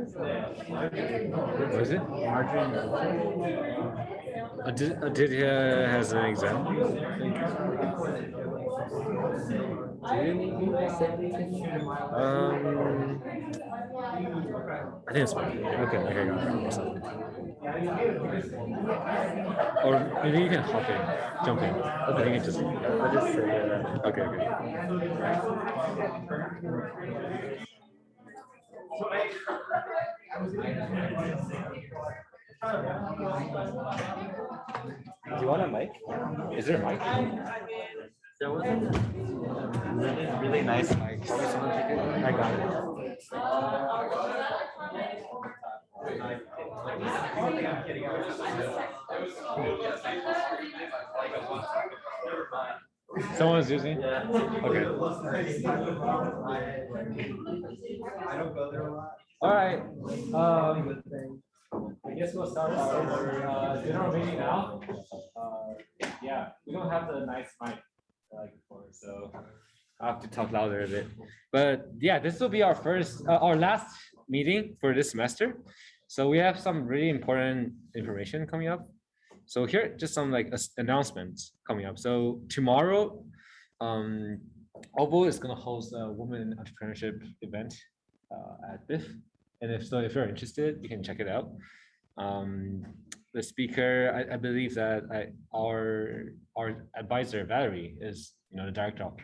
What is it? Did he has an exam? Do you need me to say anything? I think it's fine. Okay, got it. Awesome. Or maybe you can hop in, jump in. Okay, you can just. I'll just sit here. Okay. Do you want a mic? Is there a mic? There was a really nice mic. I got it. Someone's using? Okay. All right. I guess we'll start our general meeting now. Yeah, we don't have the nice mic like before, so I have to talk louder a bit. But yeah, this will be our our last meeting for this semester. So we have some really important information coming up. So here, just some like announcements coming up. So tomorrow, OVO is going to host a women entrepreneurship event at BIF. And if you're interested, you can check it out. The speaker, I believe that our advisor Valerie is the director of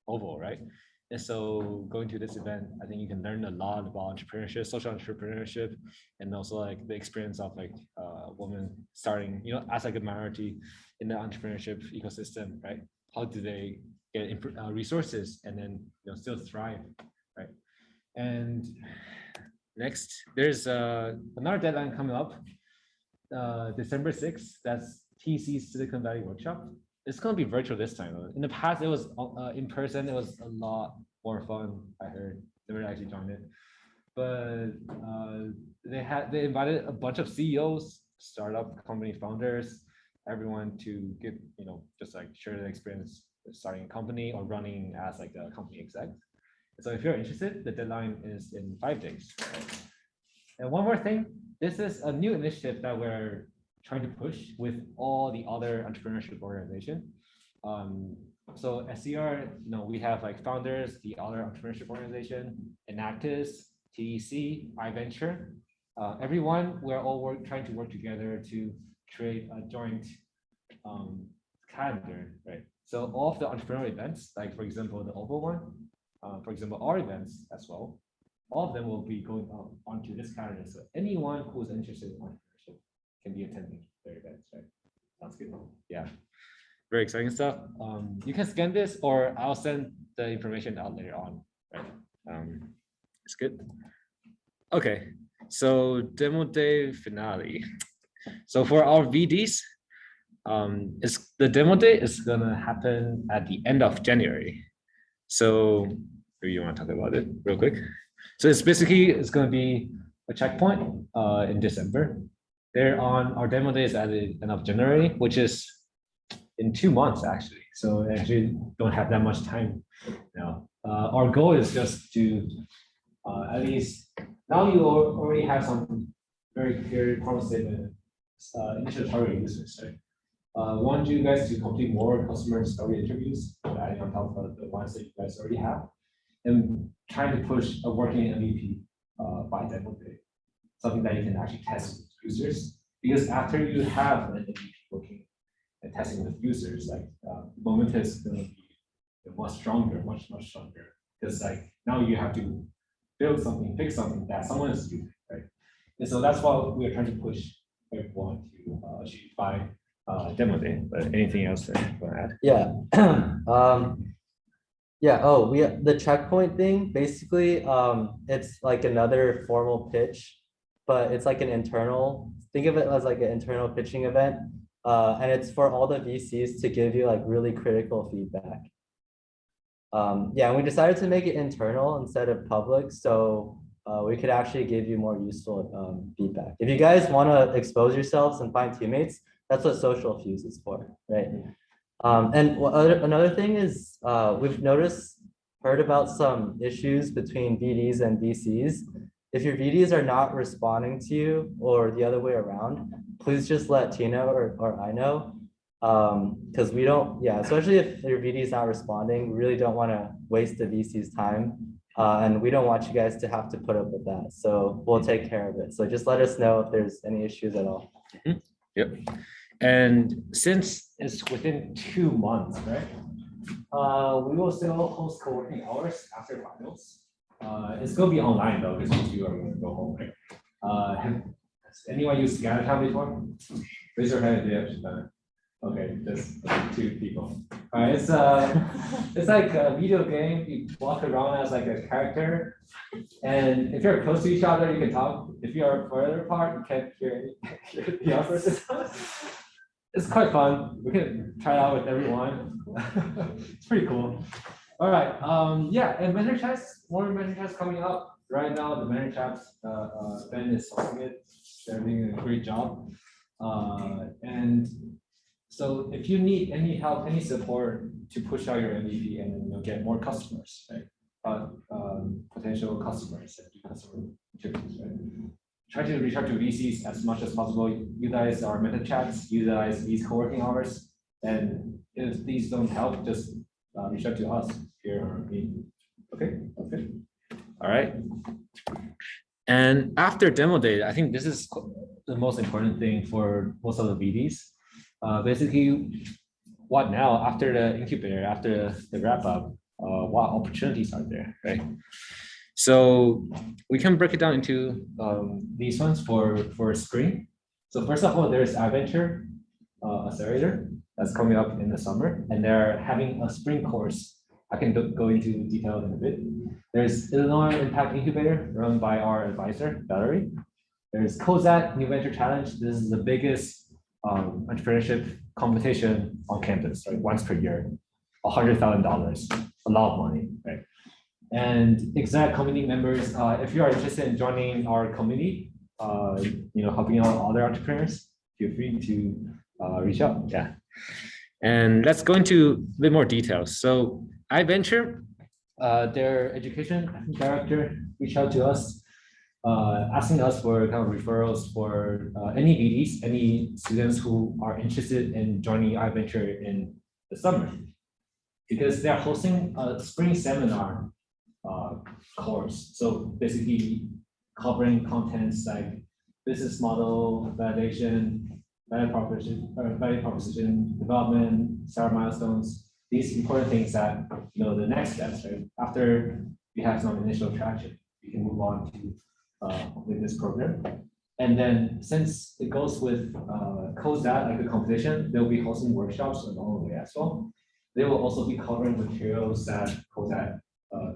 OVO, right? And so going to this event, I think you can learn a lot about entrepreneurship, social entrepreneurship, and also like the experience of like women starting, as like a minority in the entrepreneurship ecosystem, right? How do they get resources and then still thrive, right? And next, there's another deadline coming up, December 6th. That's TC Silicon Valley Workshop. It's going to be virtual this time. In the past, it was in person. It was a lot more fun. I heard never actually joined it, but they invited a bunch of CEOs, startup company founders, everyone to give just like share their experience starting a company or running as like a company exec. So if you're interested, the deadline is in 5 days. Right? And one more thing, this is a new initiative that we're trying to push with all the other entrepreneurship organizations. So SCR, we have like founders, the other entrepreneurship organization, Enactus, TEC, iVenture. Everyone, we're all trying to work together to create a joint calendar, right? So all of the entrepreneurial events, like for example, the OVO one, for example, our events as well, all of them will be going onto this calendar. So anyone who's interested in entrepreneurship can be attending their events, right? Sounds good. Yeah, very exciting stuff. You can scan this, or I'll send the information out later on, right? It's good. Okay, so demo day finale. So for our VDs, the demo day is gonna happen at the end of January. So maybe you want to talk about it real quick. So it's going to be a checkpoint in December. There on our demo day is at the end of January, which is in 2 months actually. So actually don't have that much time now. Our goal is just to at least now you already have some very clear problem statement initial target users, right? Want you guys to complete more customer discovery interviews, adding on top of the ones that you guys already have, and trying to push a working MVP by demo day, something that you can actually test with users. Because after you have an MVP working and testing with users, like momentum is going to be much stronger, much stronger. Because like now you have to build something, fix something that someone is using, right? And so that's what we are trying to push everyone to achieve by demo day. But anything else that you want to add? Yeah. Yeah. Oh, the checkpoint thing. Basically, it's like another formal pitch, but it's like an internal. Think of it as like an internal pitching event, and it's for all the VCs to give you like really critical feedback. Yeah, and we decided to make it internal instead of public, so we could actually give you more useful feedback. If you guys want to expose yourselves and find teammates, that's what Social Fuse is for, right? And another thing is we've heard about some issues between VDs and VCs, if your VDs are not responding to you or the other way around, please just let Tina or I know. Because we don't, yeah, especially if your VD is not responding, we really don't want to waste the VC's time. And we don't want you guys to have to put up with that. So we'll take care of it. So just let us know if there's any issues at all. Yep. And since it's within 2 months, right? We will still host co-working hours after finals. It's gonna be online though, because you are going to go home, right? Has anyone used Scattertown before? Raise your hand if you have done it. Okay, just 2 people. All right, it's like a video game. You walk around as like a character, and if you're close to each other, you can talk. If you are further apart, you can't hear the other person. It's quite fun. We can try it out with everyone. It's pretty cool. All right. Yeah, and mentor chats, more mentor chats coming up. Right now, the mentor chats, Ben is hosting it. They're doing a great job. And so if you need any help, any support to push out your MVP and get more customers, right? Potential customers and customer interviews, right? Try to reach out to VCs as much as possible. Utilize our meta chats, utilize these co-working hours. And if these don't help, just reach out to us here or me. Okay, okay. All right. And after demo day, I think this is the most important thing for most of the VDs. Basically, what now after the incubator, after the wrap up, what opportunities are there, right? So we can break it down into these ones for spring. So first of all, there's iVenture Accelerator that's coming up in the summer, and they're having a spring course. I can go into detail in a bit. There's Illinois Impact Incubator run by our advisor, Valerie. There's COSAT New Venture Challenge. This is the biggest entrepreneurship competition on campus, right? Once per year, $100,000, a lot of money, right? And exact community members, if you are interested in joining our community, helping out other entrepreneurs, feel free to reach out. Yeah. And let's go into a bit more details. So iVenture, their education director reached out to us, asking us for kind of referrals for any VDs, any students who are interested in joining iVenture in the summer, because they're hosting a spring seminar course. So basically covering contents like business model validation, value proposition development, start milestones, these important things that the next steps, right? After we have some initial traction, we can move on to with this program. And then since it goes with COSAT, like a competition, they'll be hosting workshops along the way as well. They will also be covering materials that COSAT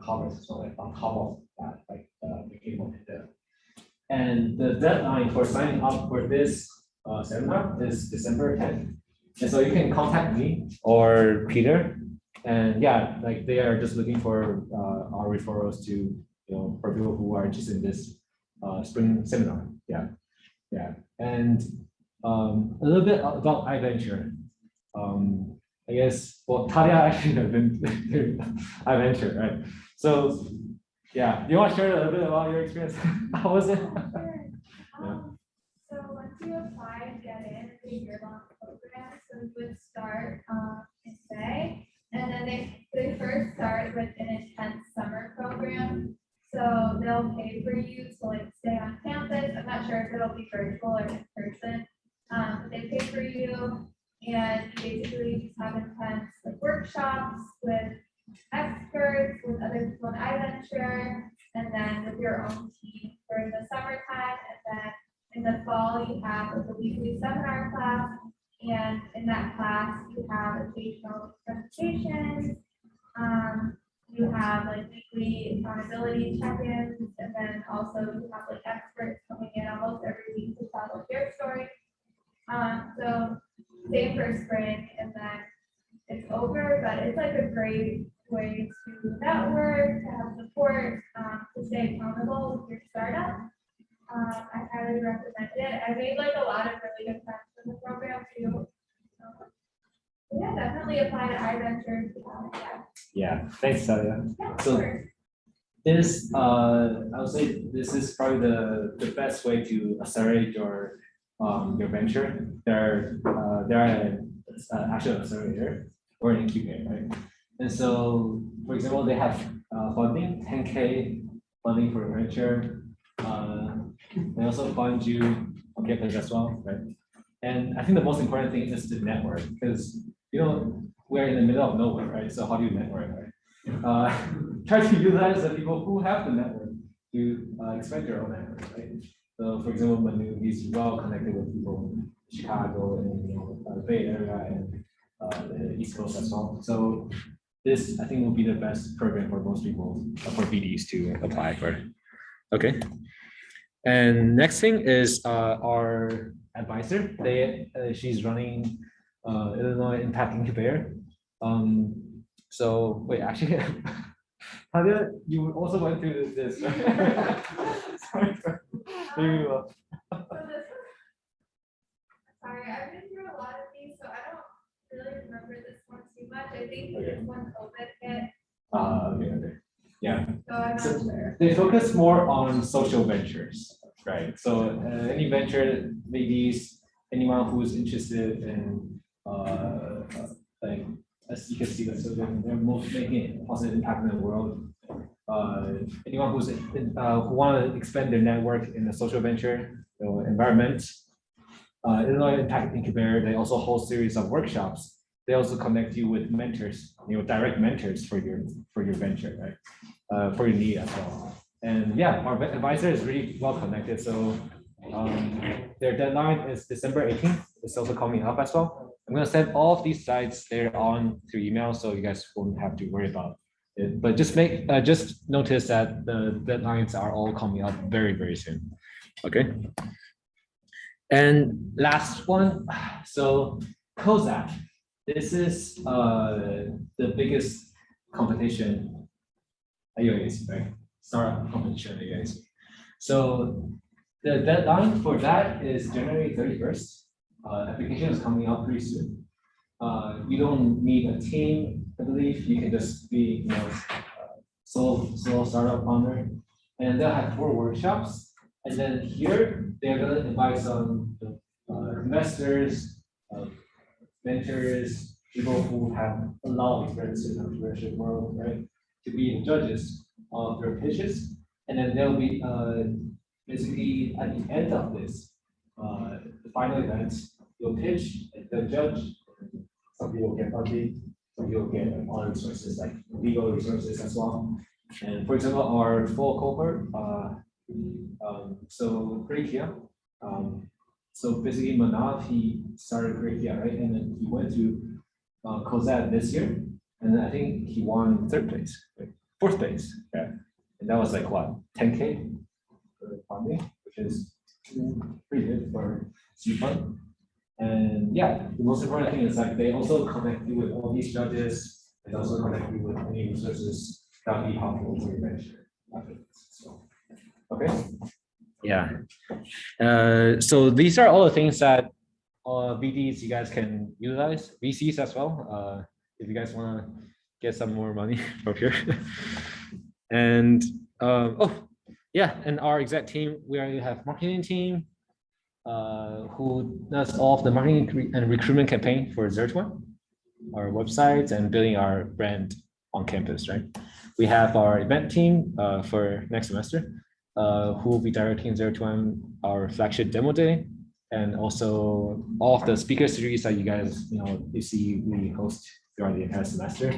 covers, so like on top of that, like the cable data. And the deadline for signing up for this seminar is December 10th. And so you can contact me or Peter. And yeah, like they are just looking for our referrals to, for people who are interested in this spring seminar. Yeah, yeah. And a little bit about iVenture. I guess, well, Talia actually have been iVenture, right? So, yeah, you want to share a little bit about your experience? How was it? Sure. So once you apply and get in, it's a year-long program. So we would start in May, and then they first start with an intense summer program. So they'll pay for you to like stay on campus. I'm not sure if it'll be virtual or in person. They pay for you, and you basically just have intense like workshops with experts, with other people in iVenture, and then with your own team during the summertime. And then in the fall, you have like a weekly seminar class, and in that class, you have occasional presentations. You have like weekly accountability check-ins, and then also you have like experts coming in almost every week to tell like their story. So same for spring, and then it's over, but it's like a great way to network, to have support, to stay accountable with your startup. I highly recommend it. I made like a lot of really good friends in the program too. Yeah, definitely apply to iVenture. Yeah, thanks, Talia. Yeah, So, sure. This, I would say this is probably the best way to accelerate your venture. There are an actual accelerator or an incubator, right? And so, for example, they have funding, 10K funding for a venture. They also fund you on campus as well, right? And I think the most important thing is the network, because we're in the middle of nowhere, right? So how do you network, right? Try to utilize the people who have the network to expand your own network, right? So for example, Manu, he's well connected with people in Chicago and the Bay Area and the East Coast as well. So this, I think, will be the best program for most people, for BDs to apply for. Okay. And next thing is our advisor. She's running Illinois Impact Incubator. So wait, actually, Talia, you also went through this. Right? Sorry. Maybe you will. Sorry, I've been through a lot of these, so I don't really remember this one too much. I think this one COVID hit, Okay. Yeah. so I'm not So- sure. They focus more on social ventures, right? So any venture, ladies, anyone who's interested in like, as you can see, so they're most making a positive impact in the world. Anyone who's who want to expand their network in the social venture environment. Illinois Impact Incubator, they also host series of workshops. They also connect you with mentors, direct mentors for your venture, right? For your need as well. And yeah, our advisor is really well connected. So their deadline is December 18th. It's also coming up as well. I'm gonna send all of these slides later on through email, so you guys won't have to worry about it. But just notice that the deadlines are all coming up very, very soon. Okay. And last one, so COSAC. This is the biggest competition at UAC, right? Startup competition at UAC. So the deadline for that is January 31st. Application is coming out pretty soon. You don't need a team, I believe. You can just be, solo startup founder. And they'll have 4 workshops. And then here, they're gonna invite some investors, mentors, people who have a lot of experience in the entrepreneurship world, right? To be judges of their pitches. And then there'll be basically at the end of this, the final event, you'll pitch, the judge, some people get funding, some people get other resources like legal resources as well. And for example, our full cohort, so Greekia, so basically Manav, he started Greekia, right? And then he went to COSAT this year, and I think he won 3rd place, right? 4th place, yeah. And that was like what, 10K for funding, which is pretty good for seed fund. And yeah, the most important thing is like they also connect you with all these judges, and also connect you with any resources that will be helpful for your venture. So, okay. Yeah. So these are all the things that BDs you guys can utilize, VCs as well, if you guys want to get some more money from here. And oh yeah, and our exec team, we already have marketing team who does all of the marketing and recruitment campaign for Zero2One, our websites and building our brand on campus, right? We have our event team for next semester, who will be directing Zero2One, our flagship demo day, and also all of the speaker series that you guys, you see we host throughout the entire semester.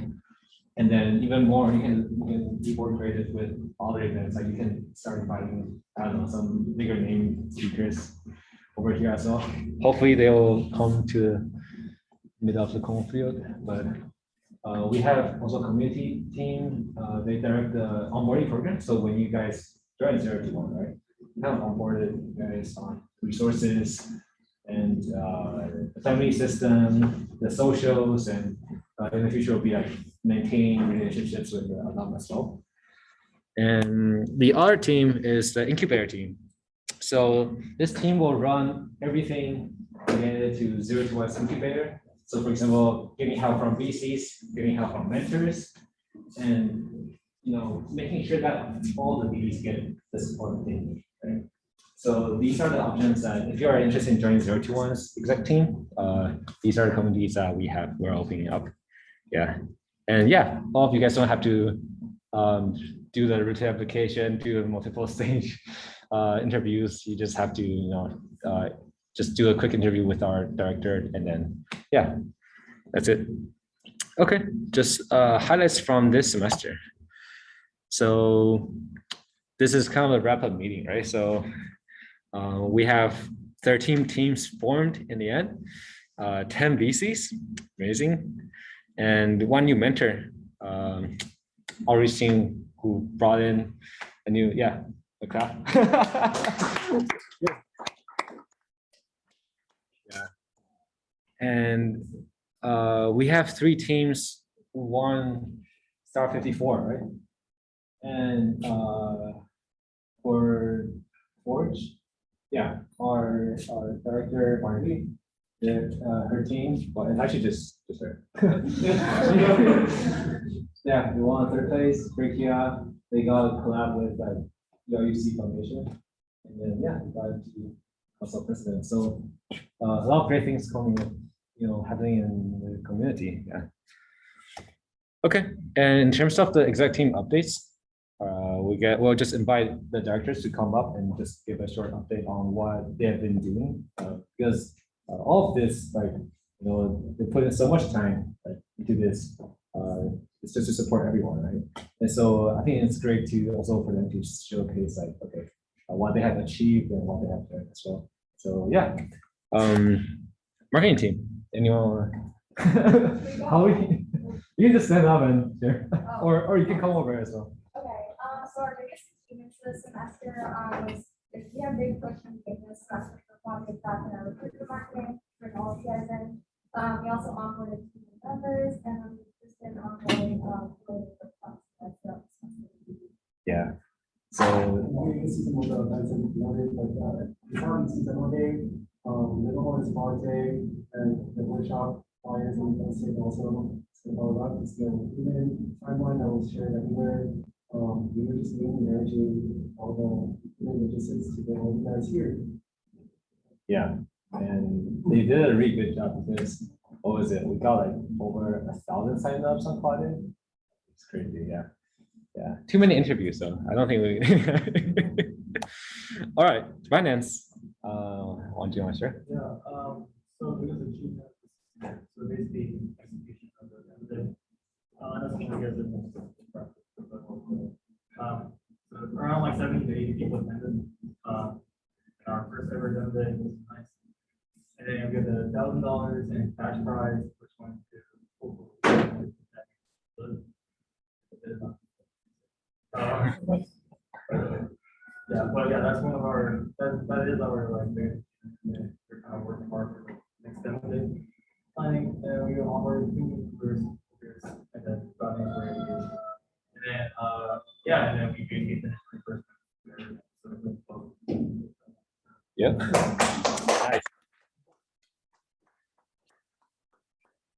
And then even more, you can be more creative with other events. Like you can start inviting, I don't know, some bigger name speakers over here as well. Hopefully they will come to the middle of the corn field. But we have also a community team. They direct the onboarding program. So when you guys join Zero2One, right, we have onboarded you guys on resources and the family system, the socials, and in the future will be like maintaining relationships with the alum as well. And the other team is the incubator team. So this team will run everything related to Zero2One's incubator. So for example, getting help from VCs, getting help from mentors, and making sure that all the BDs get the support they need, right? So these are the options that if you are interested in joining Zero2One's exec team, these are the communities that we're opening up. Yeah. And yeah, all of you guys don't have to do the written application, do the multiple stage interviews. You just have to, just do a quick interview with our director, and then, yeah, that's it. Okay, just highlights from this semester. So this is kind of a wrap-up meeting, right? So we have 13 teams formed in the end, 10 VCs, amazing, and one new mentor, Auri's team, who brought in a new, a clap. Yeah. And we have 3 teams who won Star 54, right? And for Forge, our director Marty, her team, well, it's actually just her. Yeah, we won 3rd place. Freakia, they got a collab with like UC Foundation, and then we got to also president. So a lot of great things coming, happening in the community. Yeah. Okay, and in terms of the exec team updates, we'll just invite the directors to come up and just give a short update on what they have been doing, because all of this, they put in so much time into this. It's just to support everyone, right? And so I think it's great to also for them to showcase what they have achieved and what they have done as well. So marketing team, anyone? How you can just stand up and share, or you can come over as well. Okay, so our biggest achievements this semester was we have big push in business semester for project that and our recruitment marketing for all of you guys in. We also onboarded team members and we've just been onboarding the process. Yeah. So season was events and promoted, but before season 1 day, the normal is small day, and the workshop flyers and things also. So that is the improvement timeline that was shared everywhere. We were just managing all the logistics to get all you guys here. yeah, and they did a really good job because what was it? We got like over 1,000 signups on Friday. It's crazy, yeah. Yeah, too many interviews, so I don't think we. All right, finance. Do you want to share? Yeah. So because achievement, so basically execution of the that's what you guys are so around like 70 to 80 people attended. Our first ever demo day was nice. And then we got the $1,000 in cash prize, which went to but that's one of our that is our we're kind of working hard for the next demo day planning, and we go onboard and then got in where it is. And then and then we get the first. Yep. Nice.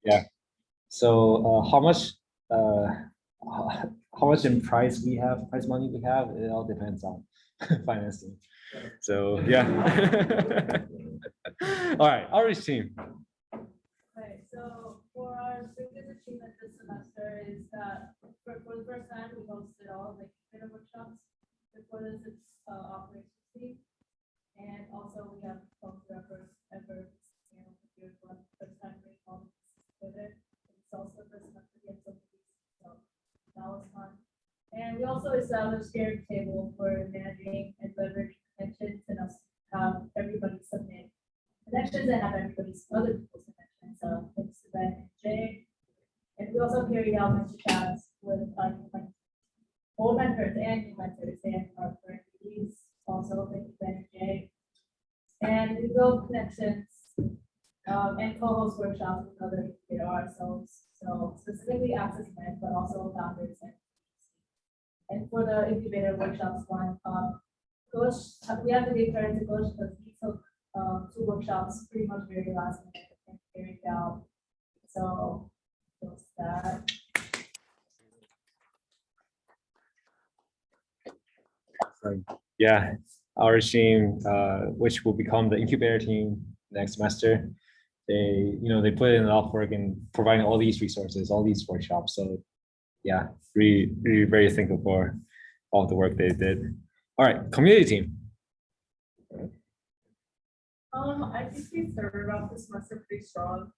Yeah. So how much in prize money we have, it all depends on financing. So yeah. All right, Ari's team. Okay, so for our biggest achievement this semester is that for the first time we hosted all the beta workshops. Before this, it's operations team. And also we have hosted our first ever first time we called Twitter. It's also the first semester we have some of these, so that was fun. And we also established steering table for managing and leveraging connections and us have everybody submit connections and have everybody's other people's connections. So thanks to Ben and Jay. And we also carried out mentor chats with old mentors and new mentors and our current PDs. Also, thank you, Ben and Jay. And we build connections and co-host workshops with other ourselves. So specifically Access Med, but also founders and for the incubator workshops one, we have to give credit to Coach because he took 2 workshops pretty much very last minute and carried out. So that. Yeah, our team, which will become the incubator team next semester, they put in a lot of work in providing all these resources, all these workshops. So yeah, really very thankful for all the work they did. All right, community team. I think we started off the semester pretty strong,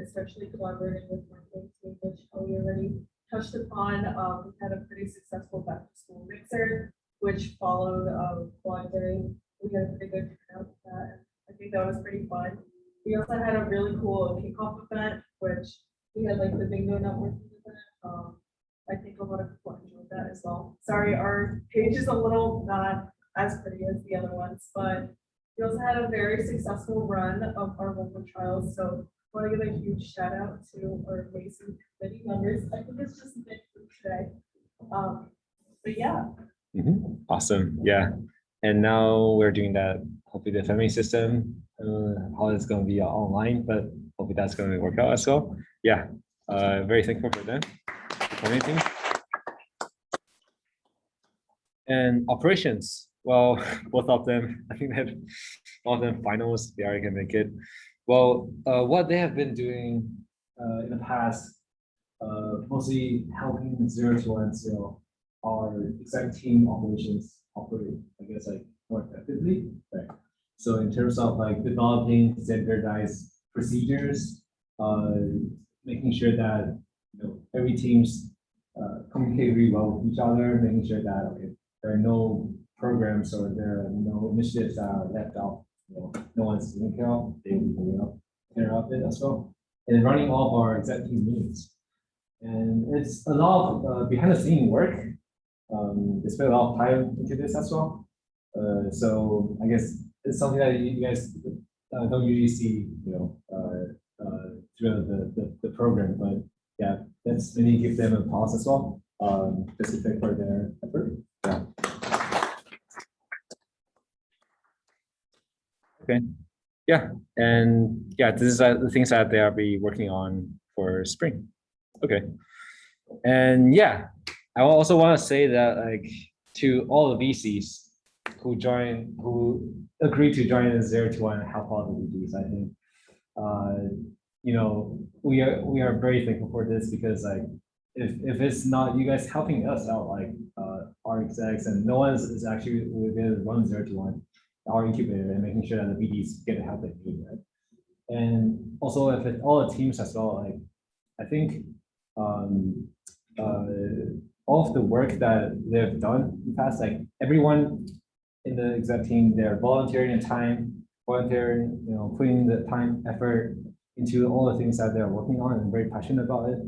especially collaborating with marketing team, which we already touched upon. We had a pretty successful back to school mixer, which followed Quad Day. We had a pretty good turnout for that. I think that was pretty fun. We also had a really cool kickoff event, which we had like the bingo networking event. I think a lot of people enjoyed that as well. Sorry, our page is a little not as pretty as the other ones, but we also had a very successful run of our local trials. So I want to give a huge shout out to our amazing committee members. I think it's just a big group today. But yeah. Awesome. Yeah. And now we're doing that. Hopefully the family system, how it's going to be online, but hopefully that's going to work out as well. Yeah. Very thankful for them. Community. And operations. Well, both of them, I think that all of them finals, they already can make it. Well, what they have been doing in the past, mostly helping Zero2One, our exec team operations operate, I guess, like more effectively. Right. So in terms of like developing standardized procedures, making sure that every team's communicate really well with each other, making sure that there are no programs or there are no initiatives that are left out. No one's taking care of. They will care of it as well. And running all of our exec team meetings. And it's a lot of behind the scene work. They spend a lot of time into this as well. So I guess it's something that you guys don't usually see, through the program. But yeah, let's maybe give them a pause as well, just to thank for their effort. Yeah. Okay. Yeah, and yeah, this is the things that they are be working on for spring. Okay. And yeah, I also want to say that like to all the VCs who agreed to join the Zero2One and help out the VCs, I think we are very thankful for this, because like if it's not you guys helping us out, like our execs, and no one is actually going to run Zero2One, our incubator, and making sure that the VDs get the help they need, right? And also if it, all the teams as well, like I think all of the work that they've done in the past, like everyone in the exec team, they're volunteering putting the time, effort into all the things that they're working on and very passionate about it.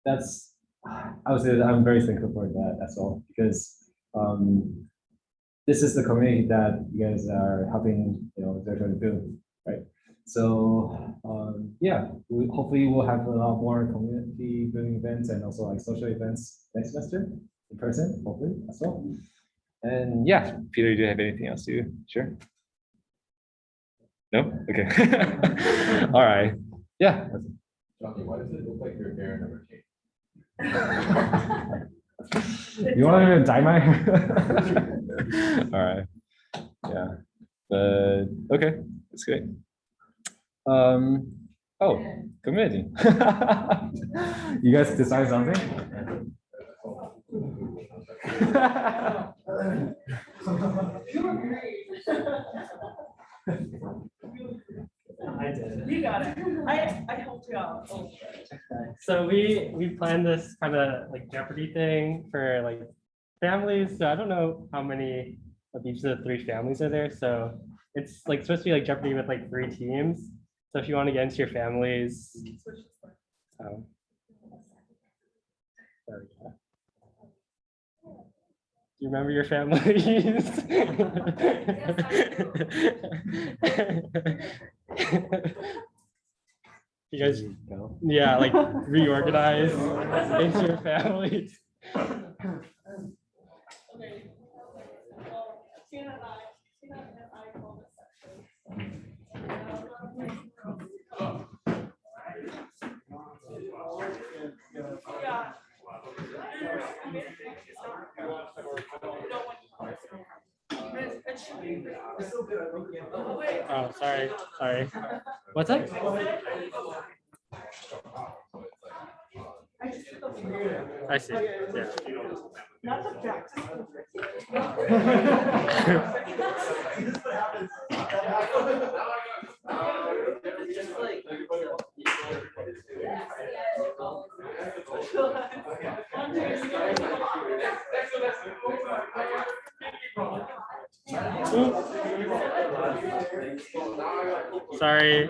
That's, I would say that I'm very thankful for that as well, because this is the community that you guys are helping, they're trying to build, right? So yeah, hopefully we'll have a lot more community building events and also like social events next semester in person, hopefully as well. And yeah, Peter, do you have anything else to share? No? Okay. All right. Yeah. Johnny, why does it look like your hair never changed? You want me to dye my hair? All right. Yeah. But okay, that's great. Oh, community. You guys decide something? I did. You got it. I helped you out. Oh. So we planned this kind of like Jeopardy thing for like families. So I don't know how many of each of the 3 families are there. So it's like supposed to be like Jeopardy with like 3 teams. So if you want to get into your families, do you remember your families? You guys, yeah, like reorganize into your families. Okay. Well, Tina and I call this section. Yeah. Oh, sorry. What's that? I see. Yeah. Sorry.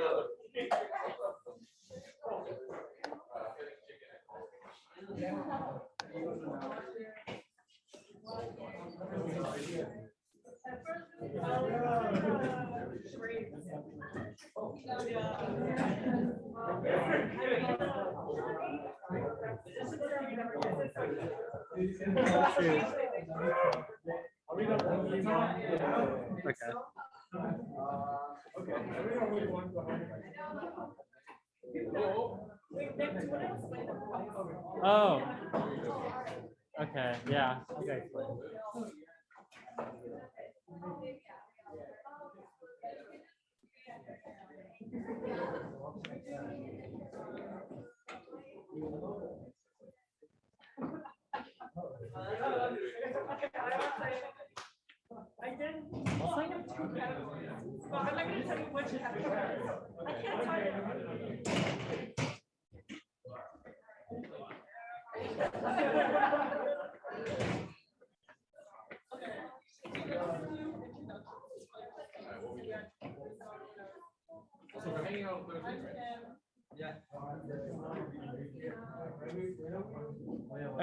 Okay. Oh. Okay. Yeah. Okay. I did. Also, I have 2 categories, but I'm not gonna tell you which category. I can't tell you. So we're hanging out Thursday, right?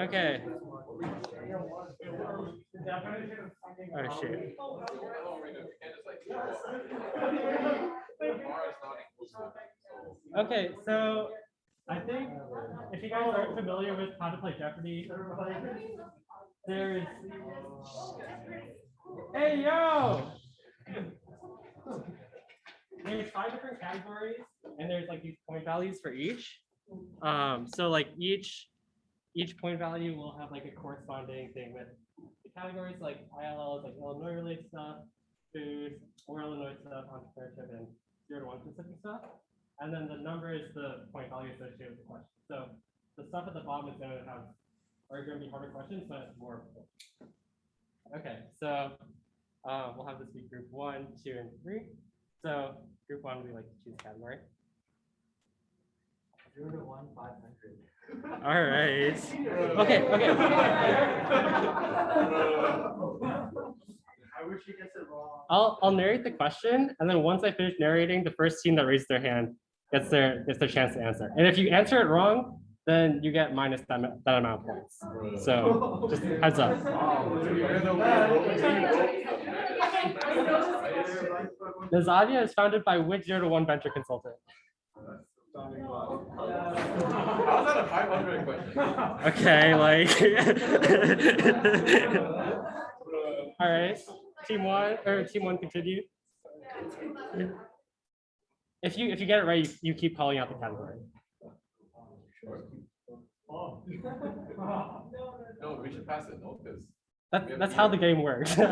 Okay. Oh shit. Okay, so I think if you guys aren't familiar with how to play Jeopardy, there's hey yo! There's 5 different categories, and there's like these point values for each. So like each point value will have like a corresponding thing with the categories like ILL, like Illinois related stuff, food, or Illinois stuff, entrepreneurship, and 0 to 1 specific stuff. And then the number is the point value associated with the question. So the stuff at the bottom is going to have are going to be harder questions, but more. Okay, so we'll have this be group 1, 2, and 3. So group 1, we like to choose category. 0 to 1, 500. All right. Okay. I wish he gets it wrong. I'll narrate the question, and then once I finish narrating, the first team that raises their hand gets their chance to answer. And if you answer it wrong, then you get minus that amount of points. So just heads up. The Zavia is founded by which 0 to 1 venture consultant? How's that a 500 question? Okay, like. All right, team 1 continue. If you get it right, you keep calling out the category. No, we should pass it, no, because. That's how the game works. I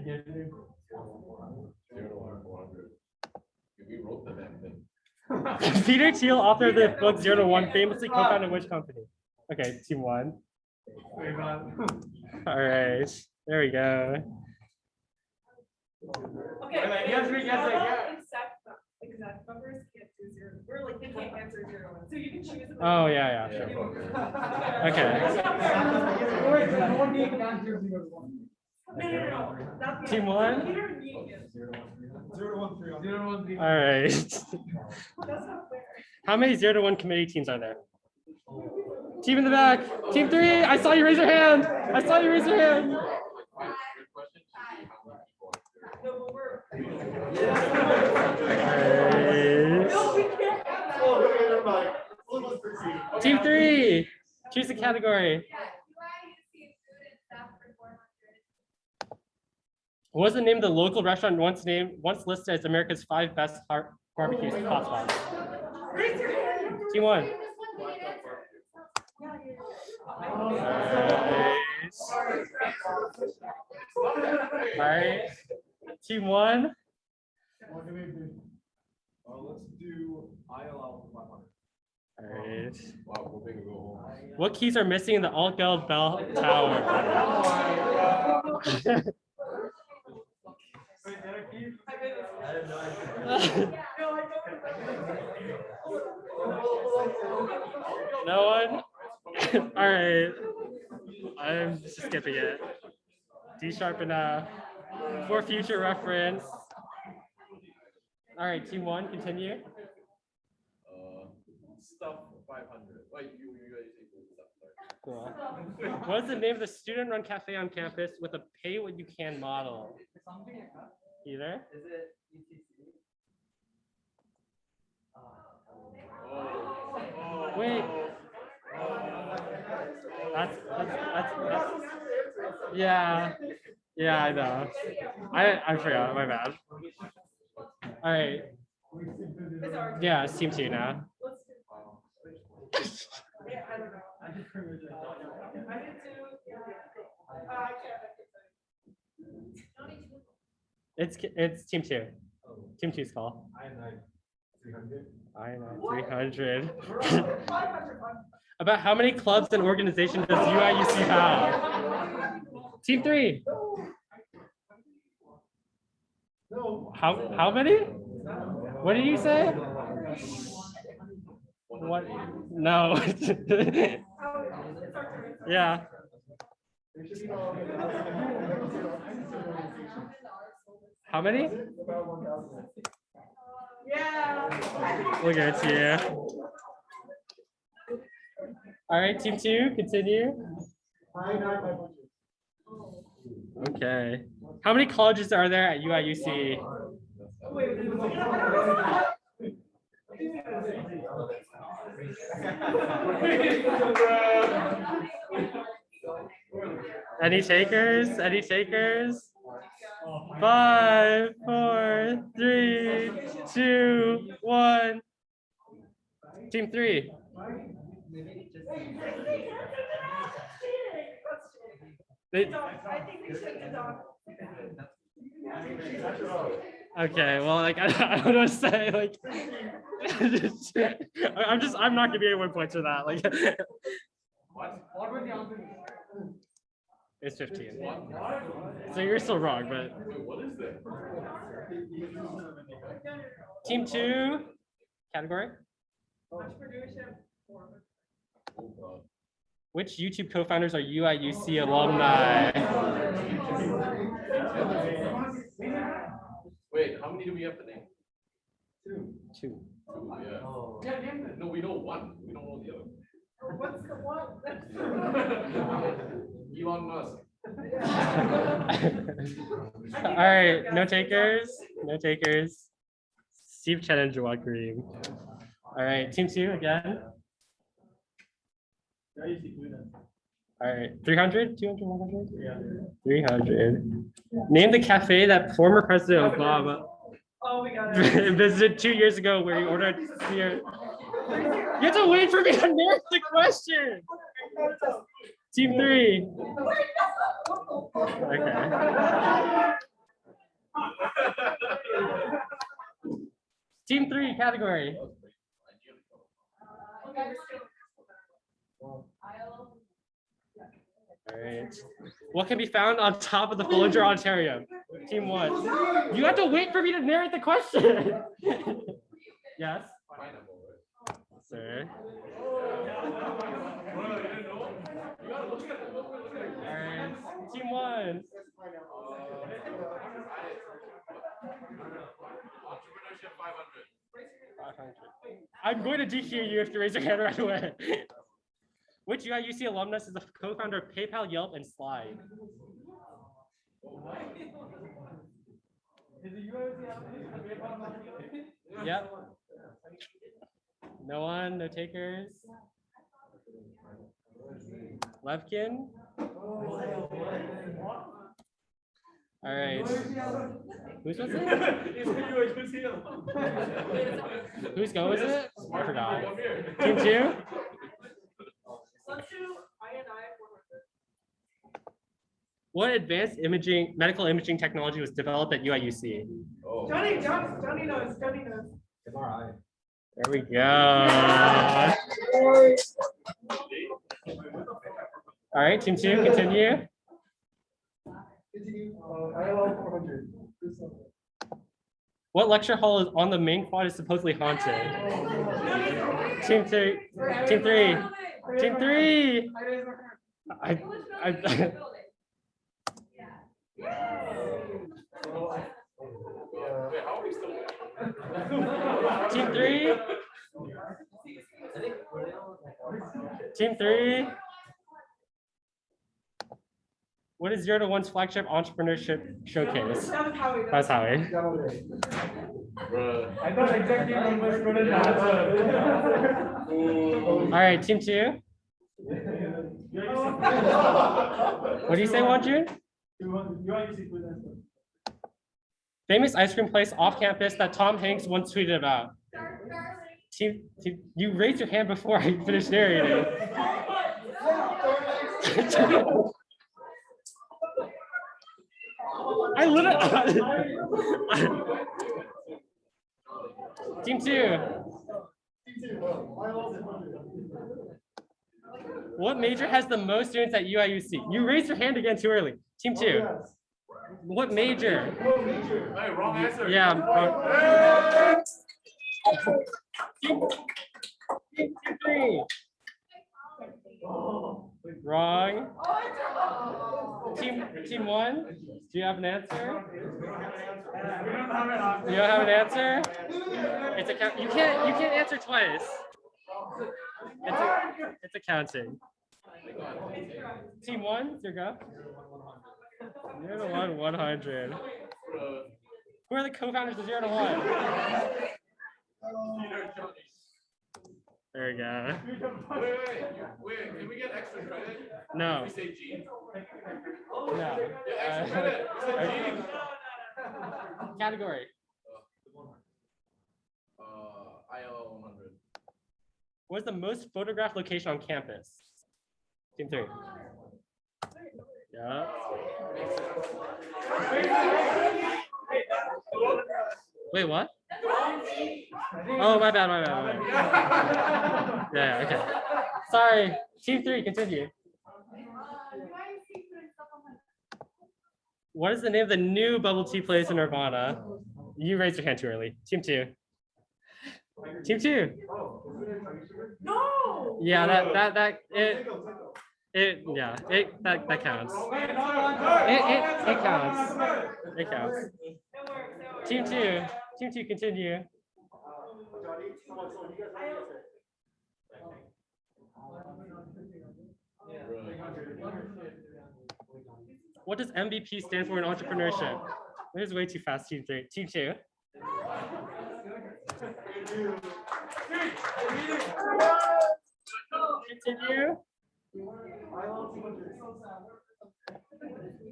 get it. 0 to 100. We wrote the damn thing. Peter Thiel, author of the book 0 to 1, famously co-founded which company? Okay, team 1. All right, there we go. Okay. Yes, yeah. Exact numbers can't do 0. We're like, they can't answer 0 to 1. So you can choose. Oh yeah, sure. Okay. Team 1. 0 to 1, 3. All right. That's not fair. How many 0 to 1 committee teams are there? Team in the back. Team 3. I saw you raise your hand. No, but we're. Team 3. Choose a category. What was the name of the local restaurant once listed as America's 5 best barbecue hotspots? Team 1. All right. Team 1. Let's do ILL 500. All right. Wow, we're big go home. What keys are missing in the Altgeld bell tower? No one? All right. I'm just skipping it. D sharp enough for future reference. All right, team 1, continue. Stuff 500. Wait, you guys take stuff. Cool. What's the name of the student-run cafe on campus with a pay-what-you-can model? Either? Is it ETC? Wait. That's yeah. Yeah, I know. I forgot, my bad. All right. Yeah, it's team 2 now. It's team 2. Team 2's call. I 300. About how many clubs and organizations does UIUC have? Team 3. How many? What did you say? What? No. Yeah. How many? Yeah. We'll give it to you. All right, team 2, continue. Okay. How many colleges are there at UIUC? Any takers? Any takers? 5, 4, 3, 2, 1. Team 3. Okay, well, like I don't know what to say. Like, I'm not gonna be able to win points for that. Like, What were the answers? it's 15. So you're still wrong, but. Wait, what is that? Team 2 category. Oh god. Which YouTube co-founders are UIUC alumni? Wait, how many do we have to name? 2. Two, yeah. No, we know one. We don't know the other. What's the one? Elon Musk. All right, no takers. No takers. Steve Chen and Jawad Kareem. All right, team 2 again. All right, 300, 200, 100? 300. Name the cafe that former President Obama Oh, we got it. visited 2 years ago where he ordered beer. You have to wait for me to narrate the question. Team 3. Okay. Team 3 category. All right. What can be found on top of the Follinger Ontario? Team 1. You have to wait for me to narrate the question. Yes, Pineapple, right? sir. All right. Team 1. Entrepreneurship 500. 500. I'm going to DQ you if you raise your hand right away. Which UIUC alumnus is the co-founder of PayPal, Yelp, and Slide? Yep. No one, no takers. Levkin? All right. Whose was it? Whose go was it? I forgot. Team 2? Let's do I and I 400. What advanced medical imaging technology was developed at UIUC? Oh. Johnny knows. MRI. There we go. All right, team 2, continue. Continue. ILL 400. What lecture hall is on the main quad is supposedly haunted? Team 3. Team 3. Team 3. I Wait, how are we still? Team 3. Team 3. What is Zero2One's flagship entrepreneurship showcase? That's Howie. Bruh. I thought exactly what was going to answer. All right, team 2. What do you say, Wonjun? Famous ice cream place off campus that Tom Hanks once tweeted about. Team, you raised your hand before I finished narrating. I literally. Team 2. What major has the most students at UIUC? You raised your hand again too early. Team 2. What major? Hey, wrong answer. Yeah. Team 3. Wrong. Team 1. Do you have an answer? You don't have an answer? It's a count. You can't answer twice. It's accounting. Team 1, your go. You're the 100. Who are the co-founders of Zero2One? There we go. Wait, can we get extra credit? No. We say Gene? No. Yeah, extra credit. Gene. Category. ILL 100. What's the most photographed location on campus? Team 3. Yeah. Wait, what? Oh, my bad. Yeah, okay. Sorry. Team 3, continue. What is the name of the new bubble tea place in Nirvana? You raised your hand too early. Team 2. Team 2. No. Yeah, that counts. It counts. It counts. Team 2. Team 2, continue. What does MVP stand for in entrepreneurship? This is way too fast, Team 3. Team 2. Continue.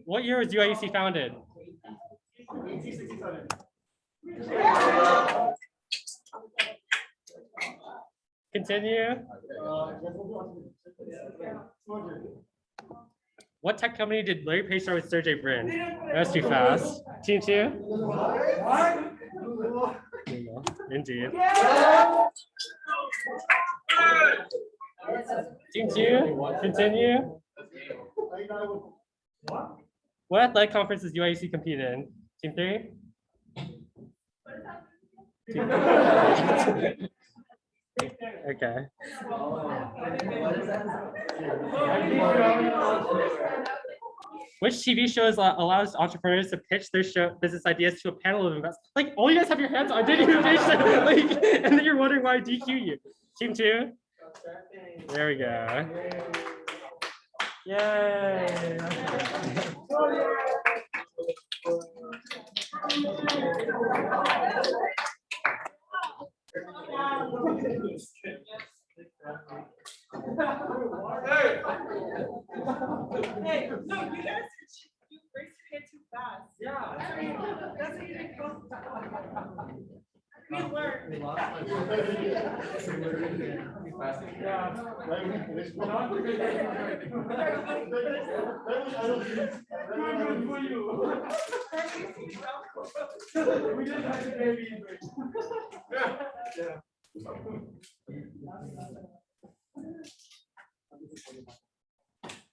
What year was UIUC founded? Continue. What tech company did Larry Page start with Sergey Brin? That's too fast. Team 2. Indeed. Team 2, continue. What athletic conference does UIUC compete in? Team 3? Okay. Which TV shows allows entrepreneurs to pitch their business ideas to a panel of investors? Like, all you guys have your hands on, didn't you? Like, and then you're wondering why I DQ you. Team 2? There we go. Yay. Hey, no, you guys, you raised your hand too fast. Yeah. That's what you did. We learned. good for you. We just had a baby. Yeah.